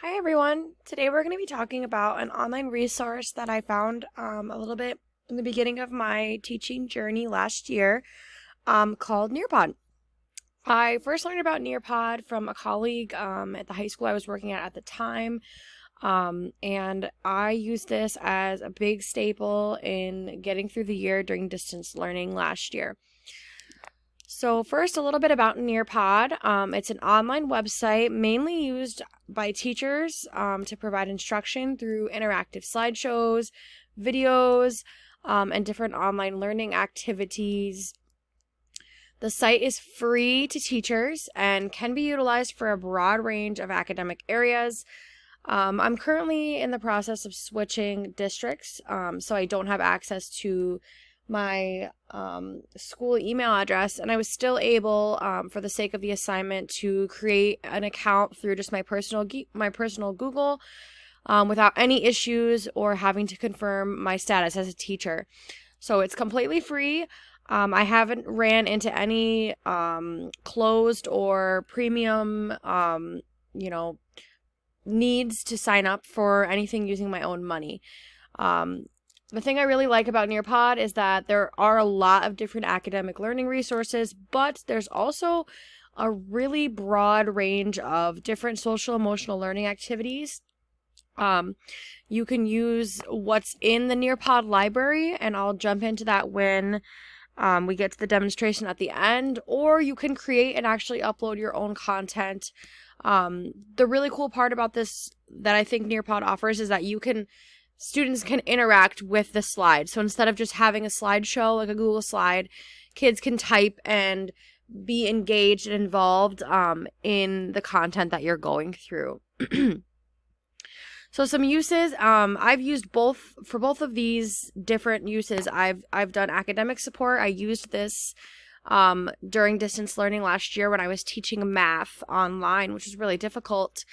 Hi everyone. Today we're going to be talking about an online resource that I found a little bit in the beginning of my teaching journey last year called Nearpod. I first learned about Nearpod from a colleague at the high school I was working at the time, and I used this as a big staple in getting through the year during distance learning last year. So first, a little bit about Nearpod. It's an online website mainly used by teachers to provide instruction through interactive slideshows, videos, and different online learning activities. The site is free to teachers and can be utilized for a broad range of academic areas. I'm currently in the process of switching districts, so I don't have access to my school email address, and I was still able, for the sake of the assignment, to create an account through just my personal Google without any issues or having to confirm my status as a teacher. So it's completely free. I haven't ran into any closed or premium, needs to sign up for anything using my own money. The thing I really like about Nearpod is that there are a lot of different academic learning resources, but there's also a really broad range of different social emotional learning activities. You can use what's in the Nearpod library, and I'll jump into that when we get to the demonstration at the end, or you can create and actually upload your own content. The really cool part about this that I think Nearpod offers is that students can interact with the slide. So instead of just having a slideshow like a Google slide, kids can type and be engaged and involved in the content that you're going through. So some uses, I've used for both of these different uses. I've done academic support. I used this during distance learning last year when I was teaching math online, which is really difficult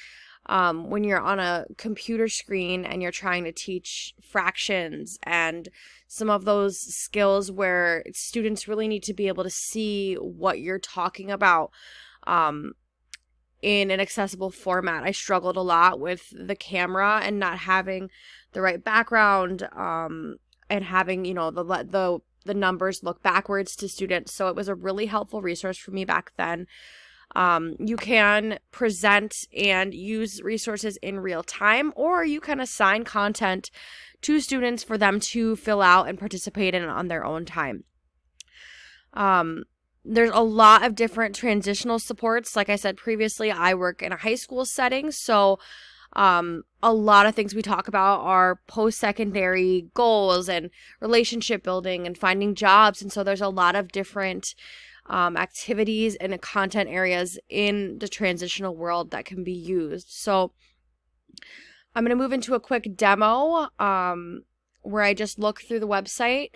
when you're on a computer screen and you're trying to teach fractions and some of those skills where students really need to be able to see what you're talking about in an accessible format. I struggled a lot with the camera and not having the right background and having, the numbers look backwards to students. So it was a really helpful resource for me back then. You can present and use resources in real time, or you can assign content to students for them to fill out and participate in on their own time. There's a lot of different transitional supports. Like I said previously, I work in a high school setting, so a lot of things we talk about are post-secondary goals and relationship building and finding jobs. And so there's a lot of different activities and content areas in the transitional world that can be used. So I'm going to move into a quick demo where I just look through the website.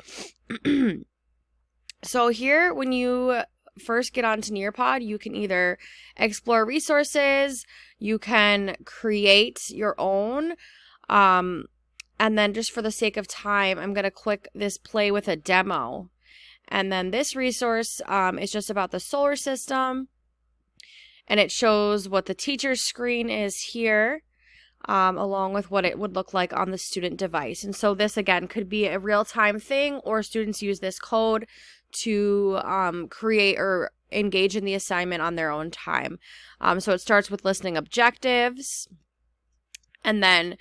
So here, when you first get onto Nearpod, you can either explore resources, you can create your own, and then just for the sake of time, I'm going to click this play with a demo. And then this resource is just about the solar system, and it shows what the teacher's screen is here, along with what it would look like on the student device. And so this, again, could be a real-time thing, or students use this code to create or engage in the assignment on their own time. So it starts with listening objectives, and then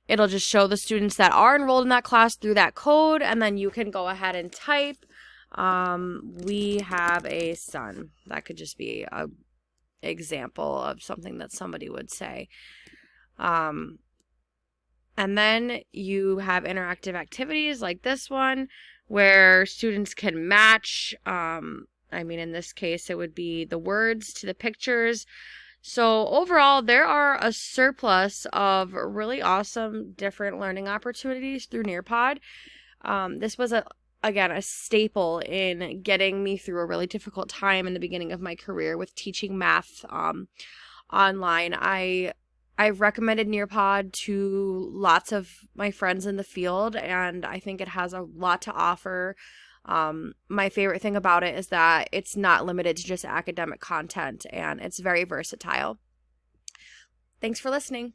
it'll just show the students that are enrolled in that class through that code, and then you can go ahead and type, we have a son. That could just be a example of something that somebody would say. And then you have interactive activities like this one where students can match. In this case, it would be the words to the pictures. So overall, there are a surplus of really awesome different learning opportunities through Nearpod. This was a staple in getting me through a really difficult time in the beginning of my career with teaching math online. I've recommended Nearpod to lots of my friends in the field, and I think it has a lot to offer. My favorite thing about it is that it's not limited to just academic content, and it's very versatile. Thanks for listening.